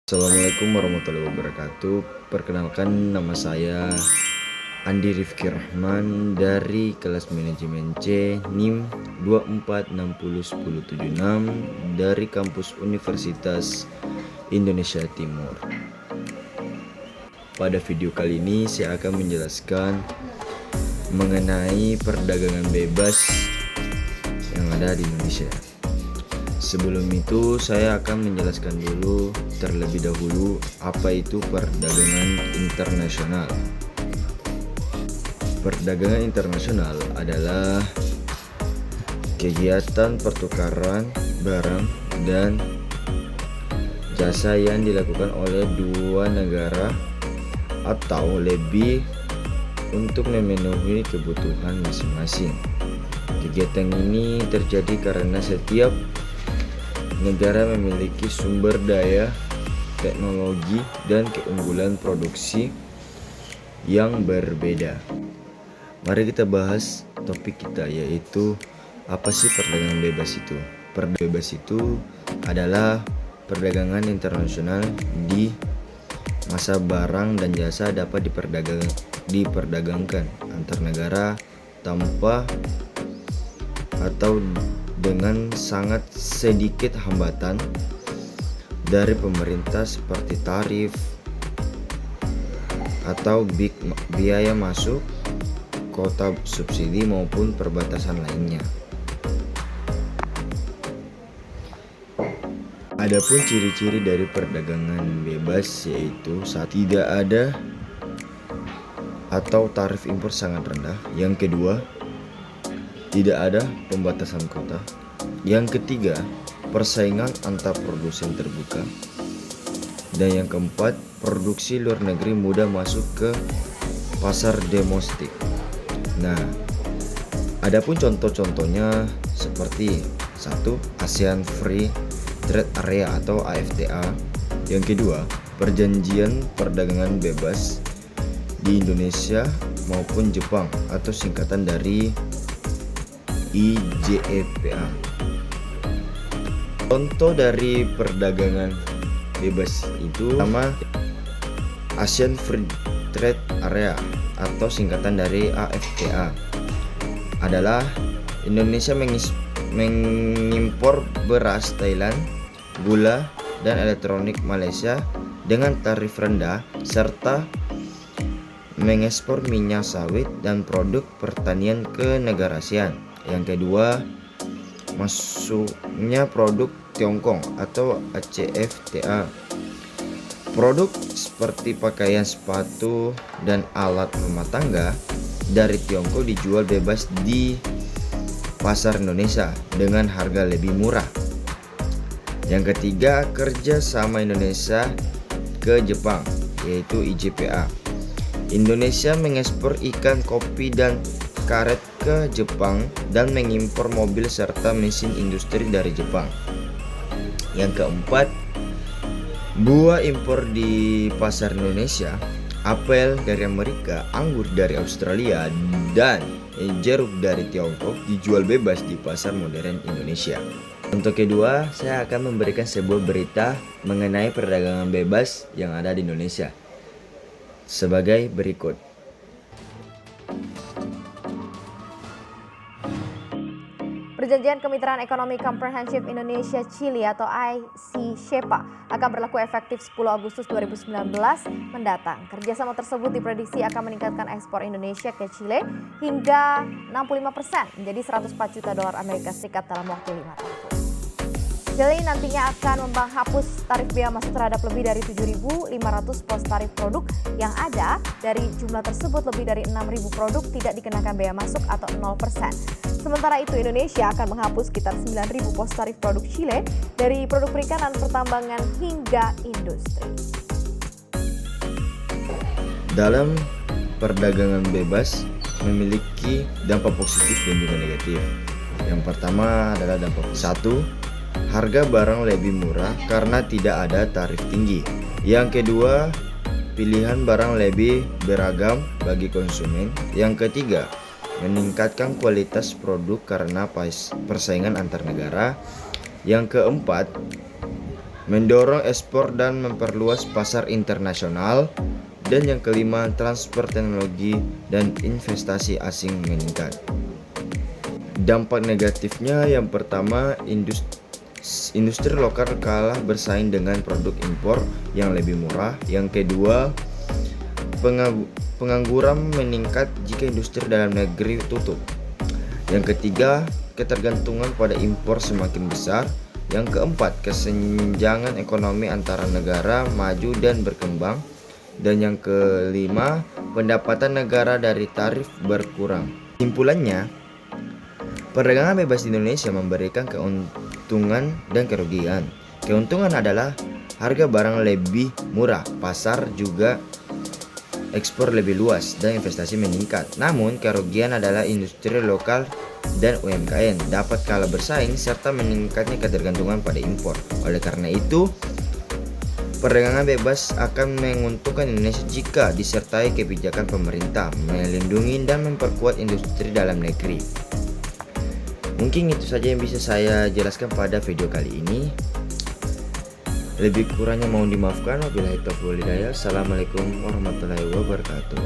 Assalamualaikum warahmatullahi wabarakatuh. Perkenalkan, nama saya Andi Rifki Rahman dari kelas manajemen C NIM 24601076 dari kampus Universitas Indonesia Timur. Pada video kali ini saya akan menjelaskan mengenai perdagangan bebas yang ada di Indonesia. Sebelum itu saya akan menjelaskan dulu terlebih dahulu apa itu perdagangan internasional. Perdagangan internasional adalah kegiatan pertukaran barang dan jasa yang dilakukan oleh dua negara atau lebih untuk memenuhi kebutuhan masing-masing. Kegiatan ini terjadi karena setiap negara memiliki sumber daya, teknologi, dan keunggulan produksi yang berbeda. Mari kita bahas topik kita, yaitu apa sih perdagangan bebas itu? Perdagangan bebas itu adalah perdagangan internasional di masa barang dan jasa dapat diperdagangkan antar negara tanpa atau dengan sangat sedikit hambatan dari pemerintah seperti tarif atau biaya masuk, kuota subsidi maupun perbatasan lainnya. Adapun ciri-ciri dari perdagangan bebas yaitu tidak ada atau tarif impor sangat rendah. Yang kedua, tidak ada pembatasan kota. Yang ketiga, persaingan antar produsen terbuka. Dan yang keempat, produksi luar negeri mudah masuk ke pasar domestik. Nah, adapun contoh-contohnya seperti 1. ASEAN Free Trade Area atau AFTA. Yang kedua, perjanjian perdagangan bebas di Indonesia maupun Jepang atau singkatan dari IJEPA. Contoh dari perdagangan bebas itu pertama, ASEAN Free Trade Area atau singkatan dari AFTA adalah Indonesia mengimpor beras Thailand, gula, dan elektronik Malaysia dengan tarif rendah serta mengekspor minyak sawit dan produk pertanian ke negara ASEAN. Yang kedua, masuknya produk Tiongkok atau ACFTA. Produk seperti pakaian, sepatu, dan alat rumah tangga dari Tiongkok dijual bebas di pasar Indonesia dengan harga lebih murah. Yang ketiga, kerjasama Indonesia ke Jepang yaitu IJPA. Indonesia mengekspor ikan, kopi, dan karet ke Jepang dan mengimpor mobil serta mesin industri dari Jepang. Yang keempat, buah impor di pasar Indonesia, apel dari Amerika, anggur dari Australia, dan jeruk dari Tiongkok dijual bebas di pasar modern Indonesia. Untuk kedua, saya akan memberikan sebuah berita mengenai perdagangan bebas yang ada di Indonesia sebagai berikut. Perjanjian Kemitraan Ekonomi Komprehensif Indonesia-Chili atau ICSHEPA akan berlaku efektif 10 Agustus 2019 mendatang. Kerjasama tersebut diprediksi akan meningkatkan ekspor Indonesia ke Chile hingga 65% menjadi 104 juta dolar Amerika Serikat dalam waktu 5 tahun. Chile nantinya akan menghapus tarif bea masuk terhadap lebih dari 7.500 pos tarif produk yang ada. Dari jumlah tersebut, lebih dari 6.000 produk tidak dikenakan bea masuk atau 0%. Sementara itu, Indonesia akan menghapus sekitar 9.000 pos tarif produk Chile dari produk perikanan, pertambangan, hingga industri. Dalam perdagangan bebas memiliki dampak positif dan juga negatif. Yang pertama adalah dampak 1. Harga barang lebih murah karena tidak ada tarif tinggi. Yang kedua, pilihan barang lebih beragam bagi konsumen. Yang ketiga, meningkatkan kualitas produk karena persaingan antar negara. Yang keempat, mendorong ekspor dan memperluas pasar internasional. Dan yang kelima, transfer teknologi dan investasi asing meningkat. Dampak negatifnya yang pertama, industri lokal kalah bersaing dengan produk impor yang lebih murah. Yang kedua, pengangguran meningkat jika industri dalam negeri tutup. Yang ketiga, ketergantungan pada impor semakin besar. Yang keempat, kesenjangan ekonomi antara negara maju dan berkembang. Dan yang kelima, pendapatan negara dari tarif berkurang. Kesimpulannya, perdagangan bebas di Indonesia memberikan keuntungan dan kerugian. Keuntungan adalah harga barang lebih murah, pasar juga ekspor lebih luas, dan investasi meningkat. Namun, kerugian adalah industri lokal dan UMKM dapat kalah bersaing serta meningkatnya ketergantungan pada impor. Oleh karena itu, perdagangan bebas akan menguntungkan Indonesia jika disertai kebijakan pemerintah melindungi dan memperkuat industri dalam negeri. Mungkin itu saja yang bisa saya jelaskan pada video kali ini. Lebih kurangnya mohon dimaafkan. Wabillahi taufiq wal hidayah. Assalamualaikum warahmatullahi wabarakatuh.